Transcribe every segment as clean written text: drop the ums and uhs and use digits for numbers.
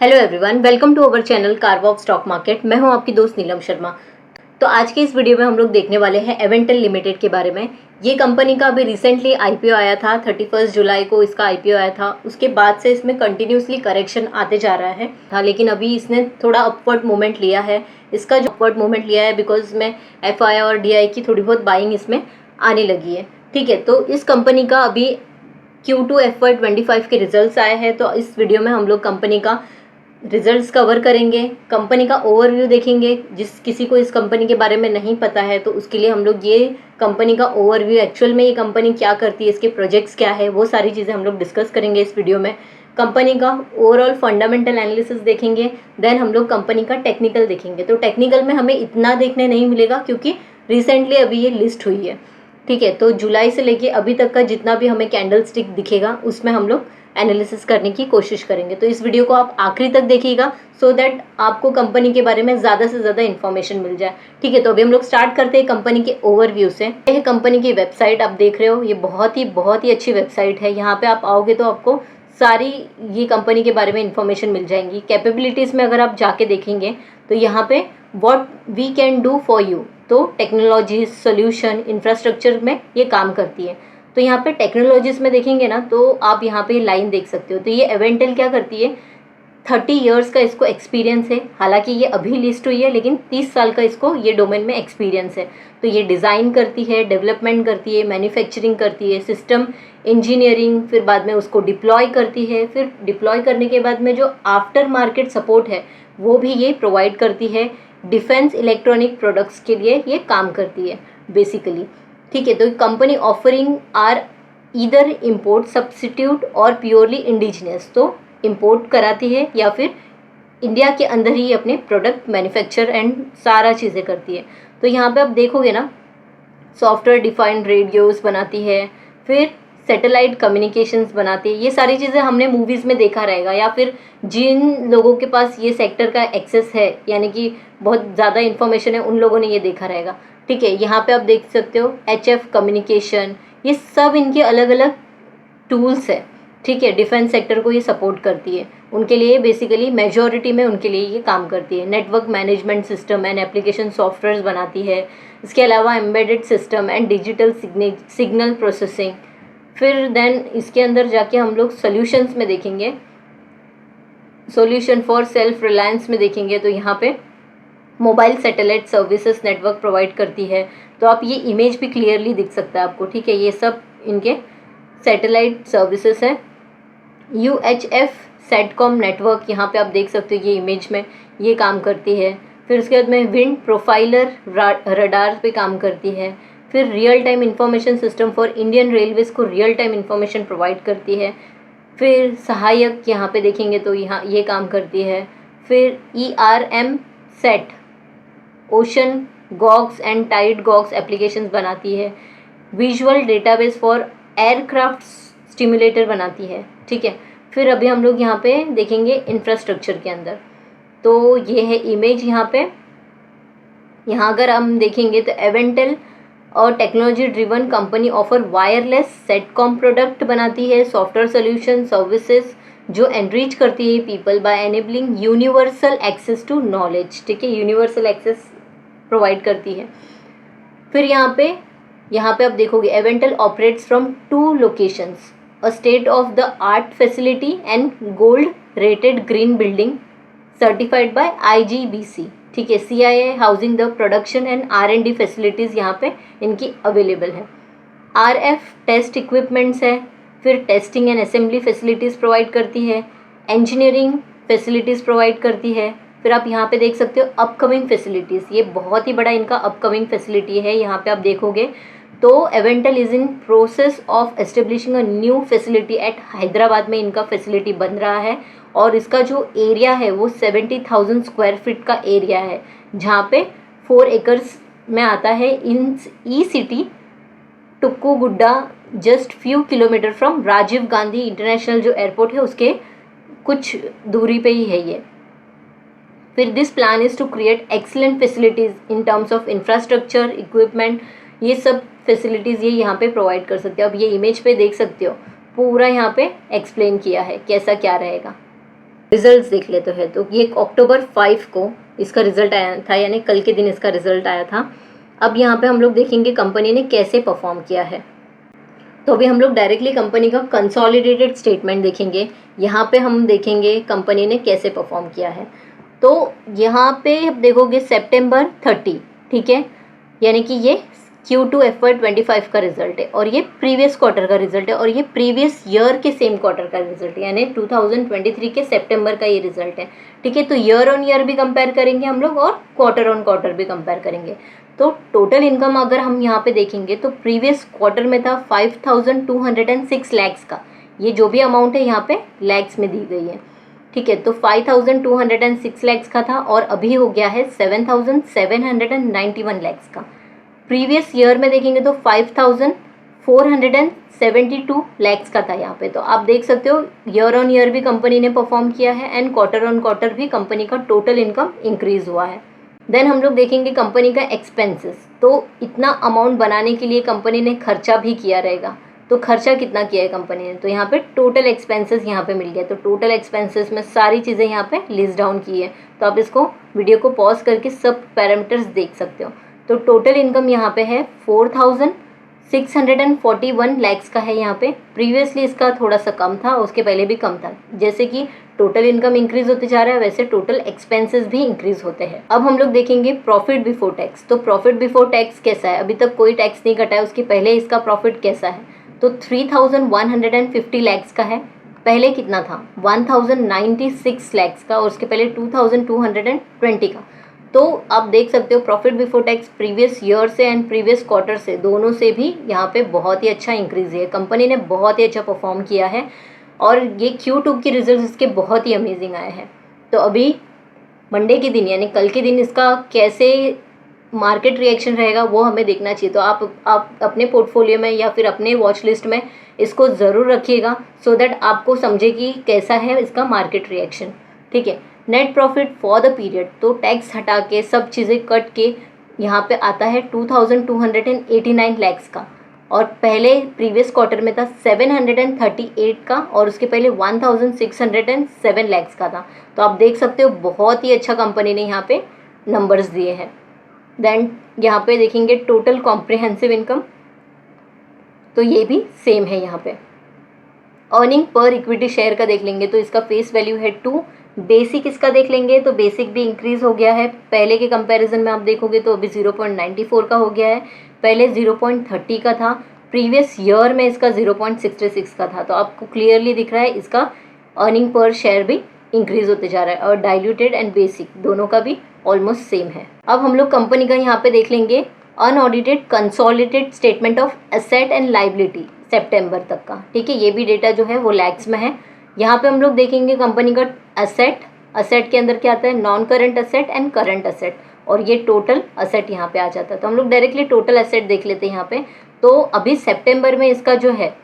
Hello everyone, welcome to our channel carwalk stock market. मैं हूं आपकी दोस्त नीलम शर्मा। तो आज के इस वीडियो में हम लोग देखने वाले हैं एवेंटल लिमिटेड के बारे में। ये कंपनी का अभी रिसेंटली आईपीओ आया था, 31 जुलाई को इसका आईपीओ आया था। उसके बाद से इसमें कंटिन्यूसली करेक्शन आते जा रहा है लेकिन अभी इसने थोड़ा अपवर्ड मूवमेंट लिया है। इसका जो अपवर्ड मूवमेंट लिया है बिकॉज में एफआई और डीआई की थोड़ी बहुत बाइंग इसमें आने लगी है। ठीक है, तो इस कंपनी का अभी Q2 FY25 के रिजल्ट्स आए हैं। तो इस वीडियो में हम लोग कंपनी का रिजल्ट्स कवर करेंगे, कंपनी का ओवरव्यू देखेंगे। जिस किसी को इस कंपनी के बारे में नहीं पता है तो उसके लिए हम लोग ये कंपनी का ओवरव्यू, एक्चुअल में ये कंपनी क्या करती है, इसके प्रोजेक्ट्स क्या है, वो सारी चीज़ें हम लोग डिस्कस करेंगे इस वीडियो में। कंपनी का ओवरऑल फंडामेंटल एनालिसिस देखेंगे, देन हम लोग कंपनी का टेक्निकल देखेंगे। तो टेक्निकल में हमें इतना देखने नहीं मिलेगा क्योंकि रिसेंटली अभी ये लिस्ट हुई है। ठीक है, तो जुलाई से लेके अभी तक का जितना भी हमें कैंडल स्टिक दिखेगा उसमें हम लोग एनालिसिस करने की कोशिश करेंगे। तो इस वीडियो को आप आखिरी तक देखिएगा सो दैट आपको कंपनी के बारे में ज़्यादा से ज़्यादा इन्फॉर्मेशन मिल जाए। ठीक है, तो अभी हम लोग स्टार्ट करते हैं कंपनी के ओवरव्यू से। यह है कंपनी की वेबसाइट, आप देख रहे हो, ये बहुत ही अच्छी वेबसाइट है। यहाँ पे आप आओगे तो आपको सारी ये कंपनी के बारे में इंफॉर्मेशन मिल जाएंगी। कैपेबिलिटीज़ में अगर आप जाके देखेंगे तो यहाँ पे what we can do for you, तो टेक्नोलॉजी, सोल्यूशन, इंफ्रास्ट्रक्चर में ये काम करती है। तो यहाँ पे टेक्नोलॉजीज में देखेंगे ना तो आप यहाँ पे लाइन देख सकते हो। तो ये एवेंटल क्या करती है, 30 इयर्स का इसको एक्सपीरियंस है। हालांकि ये अभी लिस्ट हुई है लेकिन 30 साल का इसको ये डोमेन में एक्सपीरियंस है। तो ये डिज़ाइन करती है, डेवलपमेंट करती है, मैन्युफैक्चरिंग करती है, सिस्टम इंजीनियरिंग, फिर बाद में उसको डिप्लॉय करती है। फिर डिप्लॉय करने के बाद में जो आफ्टर मार्केट सपोर्ट है वो भी ये प्रोवाइड करती है। डिफेंस इलेक्ट्रॉनिक प्रोडक्ट्स के लिए ये काम करती है बेसिकली। ठीक है, तो company offering are either import, substitute और प्योरली इंडिजिनियस। तो इम्पोर्ट कराती है या फिर इंडिया के अंदर ही अपने प्रोडक्ट मैन्युफैक्चर एंड सारा चीज़ें करती है। तो यहाँ पे आप देखोगे ना, सॉफ्टवेयर डिफाइंड रेडियोस बनाती है, फिर सैटेलाइट कम्युनिकेशंस बनाती है। ये सारी चीज़ें हमने मूवीज़ में देखा रहेगा, या फिर जिन लोगों के पास ये सेक्टर का एक्सेस है, यानी कि बहुत ज़्यादा इन्फॉर्मेशन है, उन लोगों ने ये देखा रहेगा। ठीक है, यहाँ पे आप देख सकते हो HF कम्युनिकेशन, ये सब इनके अलग अलग टूल्स है। ठीक है, डिफेंस सेक्टर को ये सपोर्ट करती है, उनके लिए बेसिकली मेजॉरिटी में उनके लिए ये काम करती है। Network management system and application software बनाती है। इसके अलावा embedded system and digital signal processing. फिर देन इसके अंदर जाके हम लोग सोल्यूशंस में देखेंगे, सॉल्यूशन फॉर सेल्फ रिलायंस में देखेंगे तो यहाँ पे mobile satellite services network provide करती है। तो आप ये इमेज भी क्लियरली दिख सकता है आपको। ठीक है, ये सब इनके सैटेलाइट सर्विसेज है। UHF सेटकॉम नेटवर्क, यहाँ पे आप देख सकते हो, ये इमेज में ये काम करती है। फिर उसके बाद में विंड प्रोफाइलर रडार पे काम करती है। फिर real time information system for Indian railways को रियल टाइम इंफॉर्मेशन प्रोवाइड करती है। फिर सहायक यहाँ पे देखेंगे तो यहाँ ये काम करती है। फिर ERM set ocean gogs and tide gogs applications बनाती है। Visual database for aircraft stimulator बनाती है। ठीक है, फिर अभी हम लोग यहाँ पे देखेंगे इंफ्रास्ट्रक्चर के अंदर। तो ये है इमेज यहाँ पे। यहाँ अगर हम देखेंगे तो एवेंटल और technology driven company offer wireless satcom product बनाती है, सॉफ्टवेयर सोल्यूशन सर्विसेज जो एनरिच करती है people by enabling universal access to knowledge. ठीक है, यूनिवर्सल एक्सेस प्रोवाइड करती है। फिर यहाँ पे आप देखोगे Avantel operates from 2 locations, a state of the art facility and gold rated green building certified by IGBC। ठीक है, CIA housing the production and R&D facilities यहाँ पे इनकी अवेलेबल है। RF टेस्ट इक्विपमेंट्स है। फिर testing and assembly facilities provide करती है, इंजीनियरिंग फैसिलिटीज़ प्रोवाइड करती है। फिर आप यहाँ पे देख सकते हो अपकमिंग फैसिलिटीज़, ये बहुत ही बड़ा इनका अपकमिंग फैसिलिटी है। यहाँ पे आप देखोगे तो Avantel is in process of establishing a new facility at Hyderabad में इनका फैसिलिटी बन रहा है। और इसका जो एरिया है वो 70,000 स्क्वायर फीट का एरिया है, जहाँ पे 4 एकर्स में आता है। In city Tukkuguda, just few kilometre from Rajiv Gandhi international जो एयरपोर्ट है उसके कुछ दूरी पे ही है ये। फिर this plan is to create excellent facilities in terms of infrastructure, equipment, ये सब फैसिलिटीज़ ये यहाँ पे प्रोवाइड कर सकते हो। अब ये इमेज पे देख सकते हो, पूरा यहाँ पे एक्सप्लेन किया है कैसा क्या रहेगा। रिजल्ट्स देख लेते हैं। तो ये अक्टूबर 5 को इसका रिजल्ट आया था, यानी कल के दिन इसका रिजल्ट आया था। अब यहाँ पे हम लोग देखेंगे कंपनी ने कैसे परफॉर्म किया है। तो अभी हम लोग डायरेक्टली कंपनी का कंसोलिडेटेड स्टेटमेंट देखेंगे। यहाँ पे हम देखेंगे कंपनी ने कैसे परफॉर्म किया है। तो यहाँ पे आप देखोगे सितंबर 30, ठीक है, यानी कि ये Q2 FY25 का रिजल्ट है और ये प्रीवियस क्वार्टर का रिजल्ट है और ये प्रीवियस ईयर के सेम क्वार्टर का रिजल्ट है, यानी 2023 के सितंबर का ये रिजल्ट है, ठीक है। तो ईयर ऑन ईयर भी कंपेयर करेंगे हम लोग और क्वार्टर ऑन क्वार्टर भी कंपेयर करेंगे। तो टोटल इनकम अगर हम यहाँ पे देखेंगे तो प्रीवियस क्वार्टर में था 5206 लैक्स का। ये जो भी अमाउंट है यहाँ पे लैक्स में दी गई है, ठीक है। तो 5206 लैक्स का था और अभी हो गया है 7791 लैक्स का। प्रीवियस ईयर में देखेंगे तो 5472 लैक्स का था यहाँ पे। तो आप देख सकते हो ईयर ऑन ईयर भी कंपनी ने परफॉर्म किया है एंड क्वार्टर ऑन क्वार्टर भी कंपनी का टोटल इनकम इंक्रीज हुआ है। देन हम लोग देखेंगे कंपनी का एक्सपेंसेस। तो इतना अमाउंट बनाने के लिए कंपनी ने खर्चा भी किया रहेगा, तो खर्चा कितना किया है कंपनी ने, तो यहाँ पे टोटल एक्सपेंसेस यहाँ पे मिल गया। तो टोटल एक्सपेंसेस में सारी चीज़ें यहाँ पे लिस्ट डाउन की है। तो आप इसको वीडियो को पॉज करके सब पैरामीटर्स देख सकते हो। तो टोटल इनकम यहाँ पे है 4641 लैक्स का है यहाँ पे। प्रीवियसली इसका थोड़ा सा कम था, उसके पहले भी कम था। जैसे कि टोटल इनकम इंक्रीज होते जा रहा है वैसे टोटल एक्सपेंसेस भी इंक्रीज होते हैं। अब हम लोग देखेंगे प्रॉफिट बिफोर टैक्स। तो प्रॉफिट बिफोर टैक्स कैसा है, अभी तक कोई टैक्स नहीं कटा है, उसके पहले इसका प्रॉफिट कैसा है। तो 3150 लैक्स का है, पहले कितना था 1096 लैक्स का और उसके पहले 2220 का। तो आप देख सकते हो profit before tax previous year से एंड प्रीवियस क्वार्टर से दोनों से भी यहाँ पे बहुत ही अच्छा इंक्रीज है। कंपनी ने बहुत ही अच्छा परफॉर्म किया है और ये Q2 की रिजल्ट इसके बहुत ही अमेजिंग आए हैं। तो अभी मंडे के दिन यानी कल के दिन इसका कैसे मार्केट रिएक्शन रहेगा वो हमें देखना चाहिए। तो आप अपने पोर्टफोलियो में या फिर अपने वॉच लिस्ट में इसको ज़रूर रखिएगा सो दैट आपको समझे कि कैसा है इसका मार्केट रिएक्शन, ठीक है। Net profit for the period, तो टैक्स हटा के सब चीज़ें कट के यहाँ पे आता है 2289 लैक्स का और पहले प्रीवियस क्वार्टर में था 738 का और उसके पहले 1607 लैक्स का था। तो आप देख सकते हो बहुत ही अच्छा कंपनी ने यहाँ पे नंबर्स दिए हैं। देन यहाँ पे देखेंगे टोटल कॉम्प्रिहेंसिव इनकम, तो ये भी सेम है यहाँ पे। अर्निंग पर इक्विटी शेयर का देख लेंगे तो इसका फेस वैल्यू है 2। बेसिक इसका देख लेंगे तो बेसिक भी इंक्रीज हो गया है, पहले के कंपैरिजन में आप देखोगे तो अभी 0.94 का हो गया है, पहले 0.30 का था, प्रीवियस ईयर में इसका 0.66 का था। तो आपको क्लियरली दिख रहा है इसका अर्निंग पर शेयर भी इंक्रीज होते जा रहा है और डाइल्यूटेड एंड बेसिक दोनों का भी ऑलमोस्ट सेम है। अब हम लोग कंपनी का यहाँ पे देख लेंगे unaudited consolidated statement of asset and liability सितंबर तक का, ठीक है। ये भी डेटा जो है वो लैक्स में है। यहाँ पे हम लोग देखेंगे कंपनी का असेट के अंदर क्या आता है, non current asset and current asset, और ये टोटल असेट यहाँ पे आ जाता है। तो हम लोग डायरेक्टली टोटल असेट देख लेते हैं यहाँ पे। तो अभी सितंबर में इसका जो है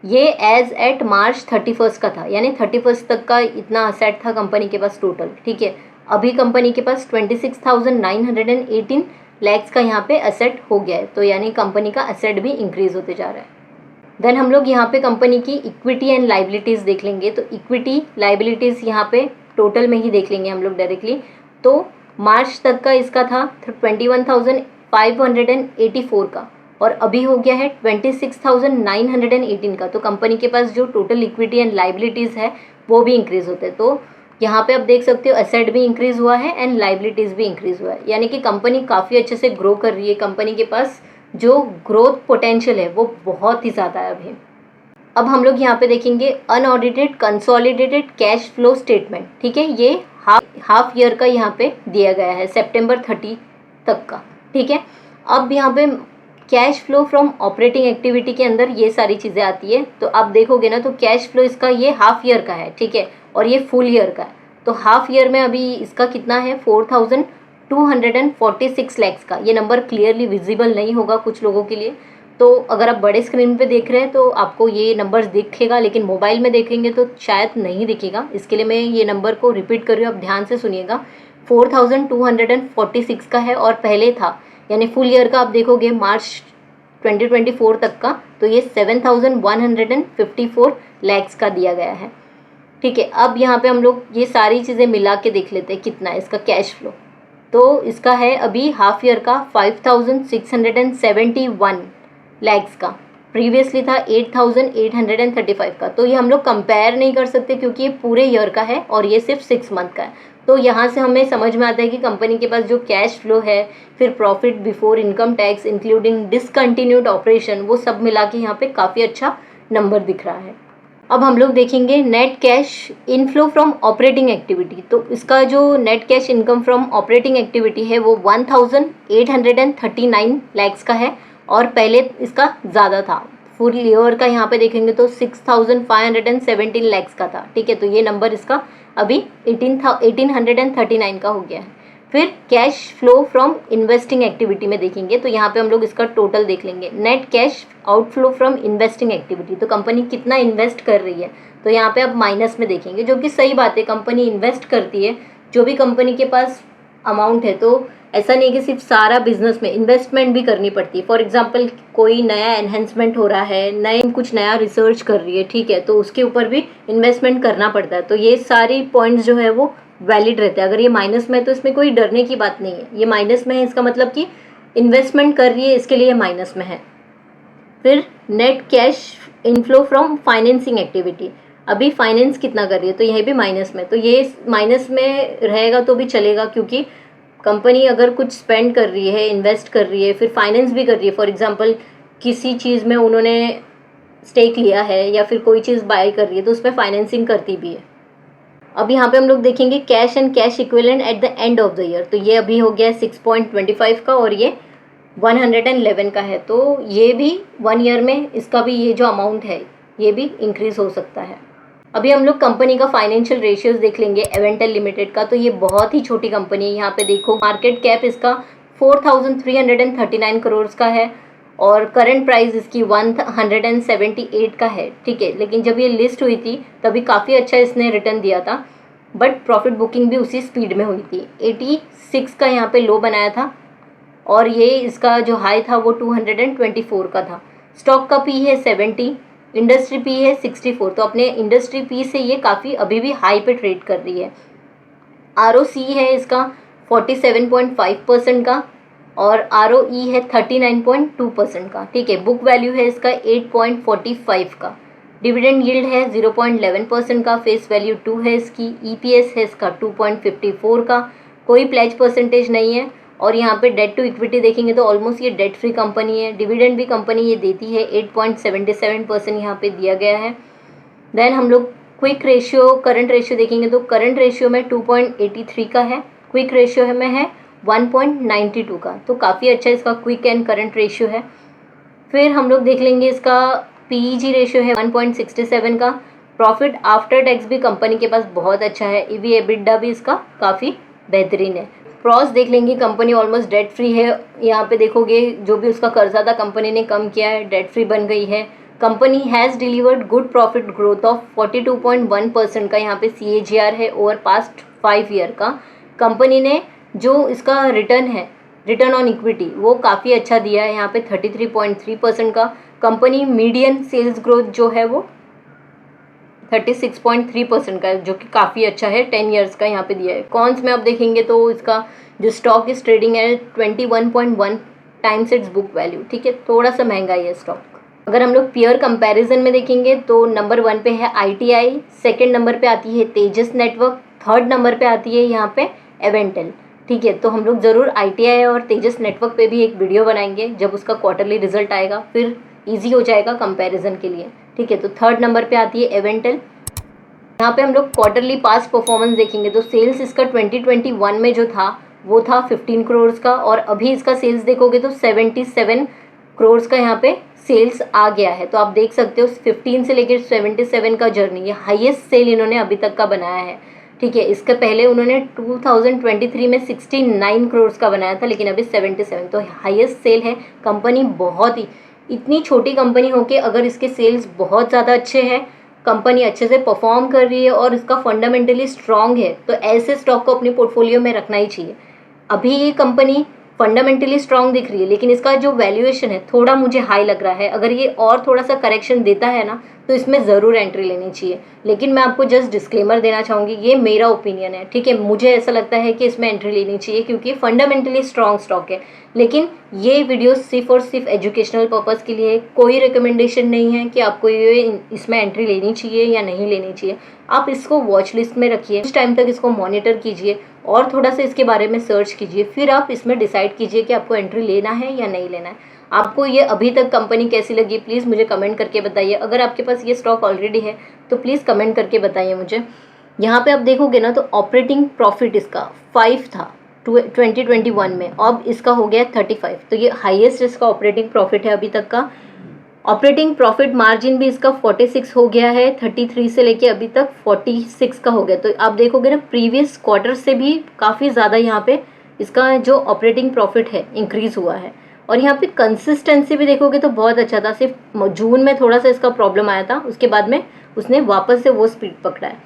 ये एज एट मार्च 31 का था, यानी 31 तक का इतना असेट था कंपनी के पास टोटल, ठीक है। अभी कंपनी के पास 26,918 लैक्स का यहाँ पे असेट हो गया है, तो यानी कंपनी का असेट भी इंक्रीज होते जा रहा है। देन हम लोग यहाँ पे कंपनी की इक्विटी एंड लाइबिलिटीज़ देख लेंगे। तो इक्विटी लाइबिलिटीज़ यहाँ पे टोटल में ही देख लेंगे हम लोग डायरेक्टली। तो मार्च तक का इसका था 21,584 का और अभी हो गया है 26,918 का। तो कंपनी के पास जो टोटल इक्विटी एंड लाइबिलिटीज़ है वो भी इंक्रीज़ होते हैं। तो यहाँ पे आप देख सकते हो एसेट भी इंक्रीज़ हुआ है एंड लाइबिलिटीज़ भी इंक्रीज़ हुआ है, यानी कि कंपनी काफ़ी अच्छे से ग्रो कर रही है। कंपनी के पास जो ग्रोथ पोटेंशियल है वो बहुत ही ज़्यादा है अभी। अब हम लोग यहाँ पे देखेंगे unaudited consolidated cash flow statement, ठीक है। ये हाफ ईयर का यहाँ पे दिया गया है सितंबर 30 तक का, ठीक है। अब यहाँ पे cash flow from operating activity के अंदर ये सारी चीज़ें आती है। तो आप देखोगे ना तो कैश फ्लो इसका ये हाफ ईयर का है, ठीक है, और ये फुल ईयर का है। तो हाफ ईयर में अभी इसका कितना है 4,246 लैक्स का। ये नंबर क्लियरली विजिबल नहीं होगा कुछ लोगों के लिए, तो अगर आप बड़े स्क्रीन पे देख रहे हैं तो आपको ये नंबर्स दिखेगा, लेकिन मोबाइल में देखेंगे तो शायद नहीं दिखेगा। इसके लिए मैं ये नंबर को रिपीट कर रही हूँ, आप ध्यान से सुनिएगा। 4,246 का है और पहले था, यानी फुल ईयर का आप देखोगे मार्च 2024 तक का, तो ये 7,154 लैक्स का दिया गया है। ठीक है, अब यहाँ पे हम लोग ये सारी चीज़ें मिला के देख लेते हैं कितना है इसका कैश फ्लो। तो इसका है अभी हाफ ईयर का 5,671 लैक्स का, प्रीवियसली था 8,835 का। तो ये हम लोग कंपेयर नहीं कर सकते क्योंकि ये पूरे ईयर का है और ये सिर्फ 6 मंथ का है। तो यहाँ से हमें समझ में आता है कि कंपनी के पास जो कैश फ्लो है, फिर profit before income tax including discontinued operation, वो सब मिला के यहाँ पे काफ़ी अच्छा नंबर दिख रहा है। अब हम लोग देखेंगे net cash inflow from operating activity. तो इसका जो net cash income from operating activity है वो 1,839 लैक्स का है और पहले इसका ज़्यादा था। फुल ईयर का यहाँ पे देखेंगे तो 6,517 लैक्स का था। ठीक है, तो ये नंबर इसका अभी 1,839 का हो गया है। फिर cash flow from investing activity में देखेंगे तो यहाँ पे हम लोग इसका टोटल देख लेंगे, net cash outflow from investing activity. तो कंपनी कितना इन्वेस्ट कर रही है, तो यहाँ पे अब माइनस में देखेंगे, जो कि सही बात है, कंपनी इन्वेस्ट करती है। जो भी कंपनी के पास अमाउंट है, तो ऐसा नहीं कि सिर्फ सारा बिजनेस में इन्वेस्टमेंट भी करनी पड़ती है। फॉर एग्जाम्पल कोई नया एनहेंसमेंट हो रहा है, कुछ नया रिसर्च कर रही है, ठीक है, तो उसके ऊपर भी इन्वेस्टमेंट करना पड़ता है। तो ये सारी पॉइंट्स जो है वो वैलिड रहते हैं। अगर ये माइनस में है तो इसमें कोई डरने की बात नहीं है। ये माइनस में है इसका मतलब कि इन्वेस्टमेंट कर रही है, इसके लिए माइनस में है। फिर net cash inflow from financing activity, अभी फाइनेंस कितना कर रही है, तो यही भी माइनस में। तो ये माइनस में रहेगा तो भी चलेगा, क्योंकि कंपनी अगर कुछ स्पेंड कर रही है, इन्वेस्ट कर रही है, फिर फाइनेंस भी कर रही है। फॉर एग्जांपल किसी चीज़ में उन्होंने स्टेक लिया है या फिर कोई चीज़ बाय कर रही है, तो उसमें फाइनेंसिंग करती भी है। अब यहाँ पे हम लोग देखेंगे cash and cash equivalent at the end of the year. तो ये अभी हो गया 6.25 का और ये 111 का है। तो ये भी 1 ईयर में इसका भी ये जो अमाउंट है ये भी इंक्रीज हो सकता है। अभी हम लोग कंपनी का फाइनेंशियल रेशियोज देख लेंगे एवेंटल लिमिटेड का। तो ये बहुत ही छोटी कंपनी है। यहाँ पे देखो मार्केट कैप इसका 4,339 करोड़ का है और करंट प्राइस इसकी 178 का है। ठीक है, लेकिन जब ये लिस्ट हुई थी तभी काफ़ी अच्छा इसने रिटर्न दिया था, बट प्रॉफिट बुकिंग भी उसी स्पीड में हुई थी। 86 का यहाँ पे लो बनाया था और ये इसका जो हाई था वो 224 का था। स्टॉक का पी है 70, इंडस्ट्री पी है 64। तो अपने इंडस्ट्री पी से ये काफ़ी अभी भी हाई पे ट्रेड कर रही है। ROC है इसका 47.5% का और ROE है 39.2% का। ठीक है, बुक वैल्यू है इसका 8.45 का, डिविडेंड यील्ड है 0.11% का, फेस वैल्यू 2 है इसकी, EPS है इसका 2.54 का, कोई प्लेज परसेंटेज नहीं है। और यहाँ पे डेट टू इक्विटी देखेंगे तो ऑलमोस्ट ये डेट फ्री कंपनी है। डिविडेंड भी कंपनी ये देती है, 8.77% यहाँ पे दिया गया है। देन हम लोग क्विक रेशियो करंट रेशियो देखेंगे तो करंट रेशियो में 2.83 का है, क्विक रेशियो में है 1.92 का। तो काफ़ी अच्छा इसका क्विक एंड करंट रेशियो है। फिर हम लोग देख लेंगे इसका PEG रेशियो है 1.67 का। प्रॉफिट आफ्टर टैक्स भी कंपनी के पास बहुत अच्छा है। EV EBITDA भी इसका काफ़ी बेहतरीन है। प्रॉस देख लेंगे, कंपनी ऑलमोस्ट डेट फ्री है। यहाँ पे देखोगे जो भी उसका कर्जा था कंपनी ने कम किया है, डेट फ्री बन गई है। Company has delivered good profit growth of 42.1% का यहाँ पे CAGR है ओवर पास्ट 5 ईयर का। कंपनी ने जो इसका रिटर्न है, रिटर्न ऑन इक्विटी, वो काफ़ी अच्छा दिया है यहाँ पे 33.3% का। कंपनी मीडियन सेल्स ग्रोथ जो है वो 36.3% का है, जो कि काफ़ी अच्छा है, 10 ईयर्स का यहाँ पे दिया है। कॉन्स में आप देखेंगे तो इसका जो स्टॉक इस ट्रेडिंग है 21.1 टाइम्स इट्स बुक वैल्यू। ठीक है, थोड़ा सा महंगा है स्टॉक। अगर हम लोग पीयर कंपैरिजन में देखेंगे तो नंबर 1 पे है ITI, सेकंड नंबर पे आती है तेजस नेटवर्क, थर्ड नंबर पे आती है यहाँ पे एवेंटल। ठीक है, तो हम लोग ज़रूर ITI और तेजस नेटवर्क पे भी एक वीडियो बनाएंगे जब उसका क्वार्टरली रिजल्ट आएगा, फिर ईजी हो जाएगा कंपैरिजन के लिए। ठीक है, तो थर्ड नंबर पे आती है एवेंटल। यहाँ पे हम लोग क्वार्टरली पास्ट परफॉर्मेंस देखेंगे तो सेल्स इसका 2021 में जो था वो था 15 करोड़ का और अभी इसका सेल्स देखोगे तो 77 करोड़ का यहाँ पे सेल्स आ गया है। तो आप देख सकते हो 15 से लेकर 77 का जर्नी, ये हाईएस्ट सेल इन्होंने अभी तक का बनाया है। ठीक है, इसके पहले उन्होंने 2023 में 69 करोड़ का बनाया था, लेकिन अभी 77, तो हाईएस्ट सेल है। कंपनी बहुत ही, इतनी छोटी कंपनी होके अगर इसके सेल्स बहुत ज़्यादा अच्छे हैं, कंपनी अच्छे से परफॉर्म कर रही है और इसका फंडामेंटली स्ट्रांग है, तो ऐसे स्टॉक को अपने पोर्टफोलियो में रखना ही चाहिए। अभी ये कंपनी फंडामेंटली स्ट्रांग दिख रही है, लेकिन इसका जो वैल्यूएशन है थोड़ा मुझे हाई लग रहा है। अगर ये और थोड़ा सा करेक्शन देता है ना तो इसमें ज़रूर एंट्री लेनी चाहिए। लेकिन मैं आपको जस्ट डिस्क्लेमर देना चाहूँगी, ये मेरा ओपिनियन है, ठीक है। मुझे ऐसा लगता है कि इसमें एंट्री लेनी चाहिए क्योंकि फंडामेंटली स्ट्रॉन्ग स्टॉक है। लेकिन ये वीडियो सिर्फ और सिर्फ एजुकेशनल पर्पज़ के लिए है, कोई रिकमेंडेशन नहीं है कि आपको ये इसमें एंट्री लेनी चाहिए या नहीं लेनी चाहिए। आप इसको वॉच लिस्ट में रखिए, कुछ टाइम तक इसको मॉनिटर कीजिए और थोड़ा सा इसके बारे में सर्च कीजिए, फिर आप इसमें डिसाइड कीजिए कि आपको एंट्री लेना है या नहीं लेना है। आपको ये अभी तक कंपनी कैसी लगी प्लीज़ मुझे कमेंट करके बताइए। अगर आपके पास ये स्टॉक ऑलरेडी है तो प्लीज़ कमेंट करके बताइए मुझे। यहाँ पे आप देखोगे ना तो ऑपरेटिंग प्रॉफिट इसका 5 था 2021 में, अब इसका हो गया 35, तो ये हाईएस्ट इसका ऑपरेटिंग प्रॉफिट है अभी तक का। ऑपरेटिंग प्रॉफिट मार्जिन भी इसका 46 हो गया है, 33 से लेके अभी तक 46 का हो गया। तो आप देखोगे ना प्रीवियस क्वार्टर से भी काफ़ी ज़्यादा यहाँ पे इसका जो ऑपरेटिंग प्रॉफिट है इंक्रीज हुआ है। और यहाँ पे कंसिस्टेंसी भी देखोगे तो बहुत अच्छा था। सिर्फ जून में थोड़ा सा इसका प्रॉब्लम आया था, उसके बाद में उसने वापस से वो स्पीड पकड़ा है।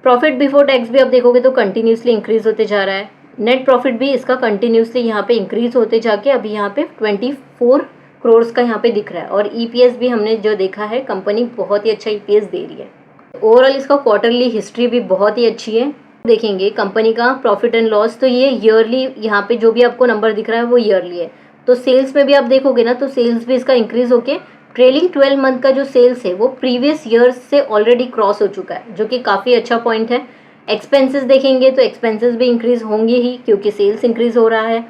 प्रॉफिट बिफोर टैक्स भी आप देखोगे तो कंटिन्यूसली इंक्रीज होते जा रहा है। नेट प्रॉफिट भी इसका कंटिन्यूसली यहाँ पे इंक्रीज होते जाके अभी यहाँ पे 24 करोड़ का यहाँ पे दिख रहा है। और ईपीएस भी हमने जो देखा है, कंपनी बहुत ही अच्छा ईपीएस दे रही है। ओवरऑल इसका क्वार्टरली हिस्ट्री भी बहुत ही अच्छी है। देखेंगे कंपनी का प्रॉफिट एंड लॉस, तो ये ईयरली यहाँ पे जो भी आपको नंबर दिख रहा है वो ईयरली है। तो सेल्स में भी आप देखोगे ना तो सेल्स भी इसका इंक्रीज होके ट्रेलिंग 12 मंथ का जो सेल्स है वो प्रीवियस ईयर्स से ऑलरेडी क्रॉस हो चुका है, जो कि काफ़ी अच्छा पॉइंट है। एक्सपेंसेस देखेंगे तो एक्सपेंसेस भी इंक्रीज होंगे ही क्योंकि सेल्स इंक्रीज हो रहा है।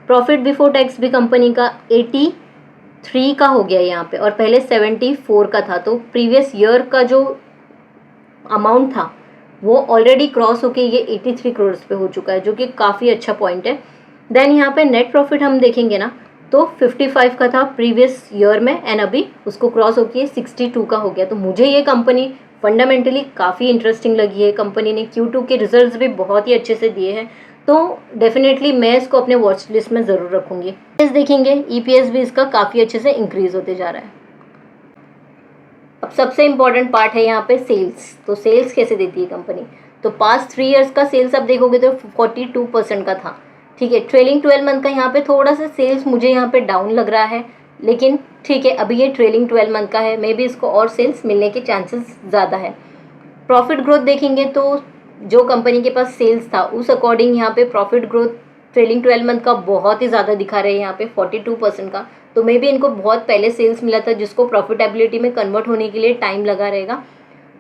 प्रॉफिट बिफोर टैक्स भी कंपनी का 83 का हो गया यहाँ पे, और पहले 74 का था। तो प्रीवियस ईयर का जो अमाउंट था वो ऑलरेडी क्रॉस होके ये 83 करोड़ पे हो चुका है, जो कि काफ़ी अच्छा पॉइंट है। देन यहाँ पे नेट प्रॉफिट हम देखेंगे ना तो 55 का था प्रीवियस ईयर में, एंड अभी उसको क्रॉस होके 62 का हो गया। तो मुझे ये कंपनी फंडामेंटली काफ़ी इंटरेस्टिंग लगी है। कंपनी ने Q2 के रिजल्ट्स भी बहुत ही अच्छे से दिए हैं, तो डेफिनेटली मैं इसको अपने वॉच लिस्ट में ज़रूर रखूँगी। देखेंगे ईपीएस भी इसका काफ़ी अच्छे से इंक्रीज होते जा रहा है। अब सबसे इम्पॉर्टेंट पार्ट है यहाँ पे सेल्स। तो सेल्स कैसे देती है कंपनी, तो पास्ट 3 इयर्स का सेल्स आप देखोगे तो 42% का था, ठीक है। ट्रेलिंग 12 मंथ का यहाँ पे थोड़ा सा सेल्स मुझे यहाँ पे डाउन लग रहा है, लेकिन ठीक है अभी ये ट्रेलिंग 12 मंथ का है, मे बी इसको और सेल्स मिलने के चांसेस ज़्यादा है। प्रॉफिट ग्रोथ देखेंगे तो जो कंपनी के पास सेल्स था उस अकॉर्डिंग यहाँ पे प्रॉफिट ग्रोथ ट्रेलिंग 12 मंथ का बहुत ही ज़्यादा दिखा रहे हैं यहाँ पे 42% का। तो मे बी इनको बहुत पहले सेल्स मिला था जिसको प्रॉफिटेबिलिटी में कन्वर्ट होने के लिए टाइम लगा रहेगा,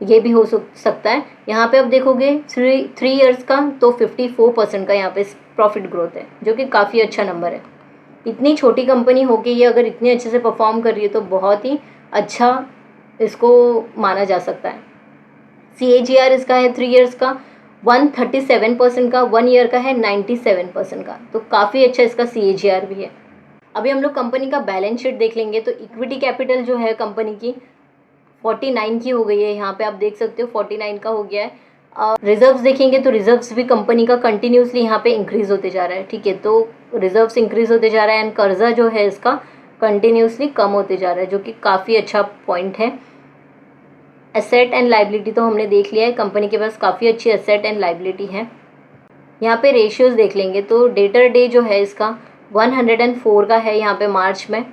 ये भी हो सकता है। यहाँ पे आप देखोगे 3 इयर्स का तो 54% का यहाँ पे प्रॉफिट ग्रोथ है, जो कि काफ़ी अच्छा नंबर है। इतनी छोटी कंपनी होके ये अगर इतने अच्छे से परफॉर्म कर रही है तो बहुत ही अच्छा इसको माना जा सकता है। CAGR इसका है 3 इयर्स का 137% का, 1 ईयर का है 97% का, तो काफ़ी अच्छा इसका CAGR भी है। अभी हम लोग कंपनी का बैलेंस शीट देख लेंगे तो इक्विटी कैपिटल जो है कंपनी की 49 की हो गई है, यहाँ पे आप देख सकते हो 49 का हो गया है। रिजर्व्स देखेंगे तो रिजर्व्स भी कंपनी का कंटिन्यूसली यहाँ पे इंक्रीज होते जा रहा है, ठीक है। तो रिजर्व्स इंक्रीज होते जा रहा है एंड कर्जा जो है इसका कंटिन्यूसली कम होते जा रहा है, जो कि काफ़ी अच्छा पॉइंट है। एसेट एंड लाइबिलिटी तो हमने देख लिया है, कंपनी के पास काफ़ी अच्छी एसेट एंड लाइबिलिटी है। यहाँ पे रेशियोज देख लेंगे तो डेटर डे जो है इसका 104 का है यहाँ पे मार्च में,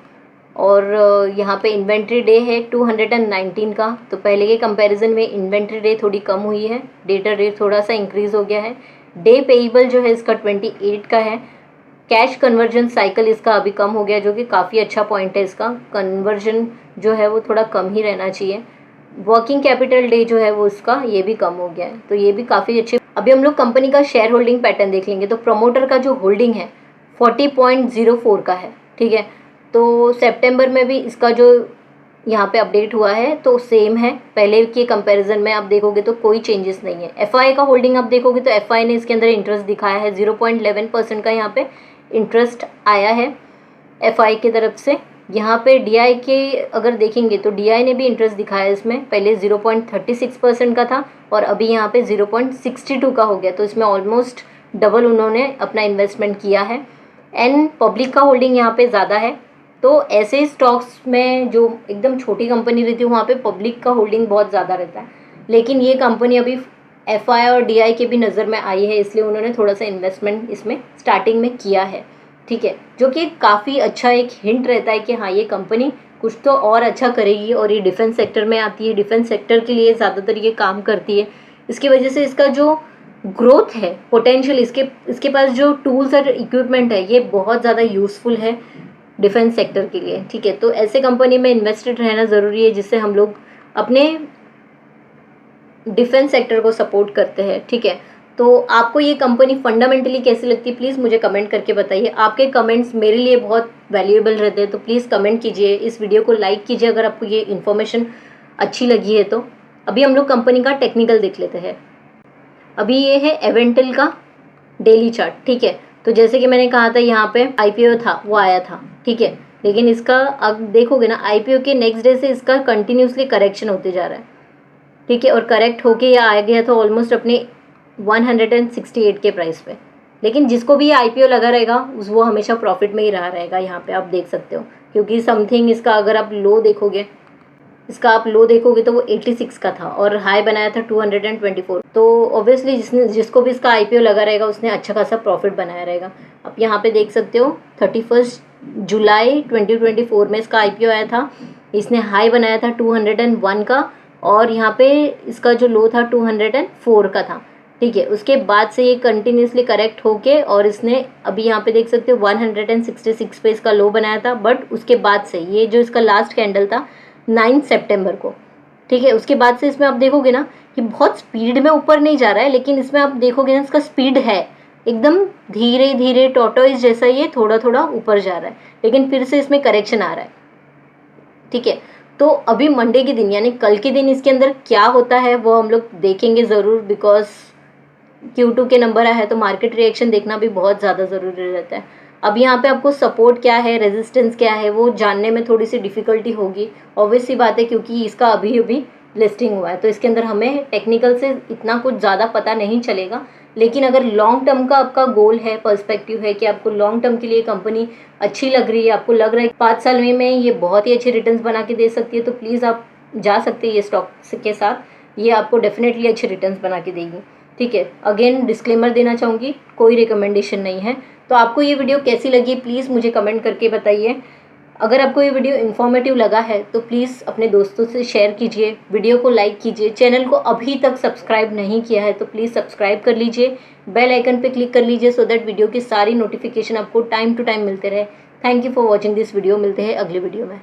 और यहाँ पे इन्वेंट्री डे है 219 का। तो पहले के कंपैरिजन में इन्वेंट्री डे थोड़ी कम हुई है, डेटर डे थोड़ा सा इंक्रीज हो गया है। डे पेएबल जो है इसका 28 का है। कैश कन्वर्जन साइकिल इसका अभी कम हो गया, जो कि काफ़ी अच्छा पॉइंट है। इसका कन्वर्जन जो है वो थोड़ा कम ही रहना चाहिए। वर्किंग कैपिटल डे जो है वो इसका ये भी कम हो गया है, तो ये भी काफ़ी अच्छे। अभी हम लोग कंपनी का शेयर होल्डिंग पैटर्न देख लेंगे तो प्रमोटर का जो होल्डिंग है 40.04 का है, ठीक है। तो सितंबर में भी इसका जो यहाँ पे अपडेट हुआ है तो सेम है, पहले के कंपैरिजन में आप देखोगे तो कोई चेंजेस नहीं है। एफआई का होल्डिंग आप देखोगे तो एफआई ने इसके अंदर इंटरेस्ट दिखाया है, 0.11% का यहाँ पे इंटरेस्ट आया है एफआई की तरफ से। यहाँ पे डीआई के अगर देखेंगे तो डीआई ने भी इंटरेस्ट दिखाया है इसमें, पहले 0.36% का था और अभी यहाँ पे 0.62 का हो गया, तो इसमें ऑलमोस्ट डबल उन्होंने अपना इन्वेस्टमेंट किया है। एंड पब्लिक का होल्डिंग यहाँ पे ज़्यादा है, तो ऐसे स्टॉक्स में जो एकदम छोटी कंपनी रहती है वहाँ पे पब्लिक का होल्डिंग बहुत ज़्यादा रहता है, लेकिन ये कंपनी अभी एफआई और डीआई के भी नज़र में आई है, इसलिए उन्होंने थोड़ा सा इन्वेस्टमेंट इसमें स्टार्टिंग में किया है, ठीक है। जो कि काफ़ी अच्छा एक हिंट रहता है कि हाँ ये कंपनी कुछ तो और अच्छा करेगी। और ये डिफेंस सेक्टर में आती है, डिफेंस सेक्टर के लिए ज़्यादातर ये काम करती है। इसकी वजह से इसका जो ग्रोथ है, पोटेंशियल, इसके पास जो टूल्स और इक्विपमेंट है, ये बहुत ज़्यादा यूज़फुल है डिफेंस सेक्टर के लिए। ठीक है, तो ऐसे कंपनी में इन्वेस्टेड रहना ज़रूरी है जिससे हम लोग अपने डिफेंस सेक्टर को सपोर्ट करते हैं। ठीक है, तो आपको ये कंपनी फंडामेंटली कैसी लगती है, प्लीज़ मुझे कमेंट करके बताइए। आपके कमेंट्स मेरे लिए बहुत वैल्यूएबल रहते हैं, तो प्लीज़ कमेंट कीजिए, इस वीडियो को लाइक कीजिए अगर आपको ये इन्फॉर्मेशन अच्छी लगी है तो। अभी हम लोग कंपनी का टेक्निकल देख लेते हैं। अभी ये है एवेंटल का डेली चार्ट। ठीक है, तो जैसे कि मैंने कहा था यहाँ पे आईपीओ था, वो आया था। ठीक है, लेकिन इसका अब देखोगे ना, आईपीओ के नेक्स्ट डे से इसका कंटिन्यूसली करेक्शन होते जा रहा है। ठीक है, और करेक्ट होके ये आ गया था ऑलमोस्ट अपने 168 के प्राइस पे। लेकिन जिसको भी ये आईपीओ लगा रहेगा वो हमेशा प्रॉफिट में ही रहा रहेगा। यहाँ पे आप देख सकते हो, क्योंकि समथिंग इसका अगर आप लो देखोगे, तो वो 86 का था और हाई बनाया था 224। तो ऑब्वियसली जिसको भी इसका आईपीओ लगा रहेगा उसने अच्छा खासा प्रॉफिट बनाया रहेगा। आप यहाँ पे देख सकते हो 31 जुलाई 2024 में इसका आईपीओ आया था। इसने हाई बनाया था 201 का और यहाँ पे इसका जो लो था 204 का था। ठीक है, उसके बाद से ये कंटिन्यूसली करेक्ट होके और इसने अभी यहाँ पे देख सकते हो 166 पे इसका लो बनाया था। बट उसके बाद से ये जो इसका लास्ट कैंडल था 9 सितंबर को, ठीक है, उसके बाद से इसमें आप देखोगे ना कि बहुत स्पीड में ऊपर नहीं जा रहा है, लेकिन इसमें आप देखोगे ना इसका स्पीड है एकदम धीरे धीरे टॉर्टोइस जैसा, ये थोड़ा थोड़ा ऊपर जा रहा है, लेकिन फिर से इसमें करेक्शन आ रहा है। ठीक है, तो अभी मंडे के दिन यानी कल के दिन इसके अंदर क्या होता है वो हम लोग देखेंगे ज़रूर, बिकॉज Q2 के नंबर आया है तो मार्केट रिएक्शन देखना भी बहुत ज़्यादा ज़रूरी रहता है। अब यहाँ पे आपको सपोर्ट क्या है, रेजिस्टेंस क्या है, वो जानने में थोड़ी सी डिफ़िकल्टी होगी, ऑब्वियस सी बात है, क्योंकि इसका अभी अभी लिस्टिंग हुआ है तो इसके अंदर हमें टेक्निकल से इतना कुछ ज़्यादा पता नहीं चलेगा। लेकिन अगर लॉन्ग टर्म का आपका गोल है, पर्सपेक्टिव है कि आपको लॉन्ग टर्म के लिए कंपनी अच्छी लग रही है, आपको लग रहा है 5 साल में ये बहुत ही अच्छे रिटर्न्स बना के दे सकती है, तो प्लीज़ आप जा सकते हैं ये स्टॉक के साथ, ये आपको डेफिनेटली अच्छे रिटर्न्स बना के देगी। ठीक है, अगेन डिस्क्लेमर देना चाहूँगी, कोई रिकमेंडेशन नहीं है। तो आपको ये वीडियो कैसी लगी प्लीज़ मुझे कमेंट करके बताइए। अगर आपको ये वीडियो इन्फॉर्मेटिव लगा है तो प्लीज़ अपने दोस्तों से शेयर कीजिए, वीडियो को लाइक कीजिए, चैनल को अभी तक सब्सक्राइब नहीं किया है तो प्लीज़ सब्सक्राइब कर लीजिए, बेल आइकन पे क्लिक कर लीजिए सो दैट वीडियो की सारी नोटिफिकेशन आपको टाइम टू टाइम मिलते रहे। Thank you for watching this video, मिलते हैं अगली वीडियो में।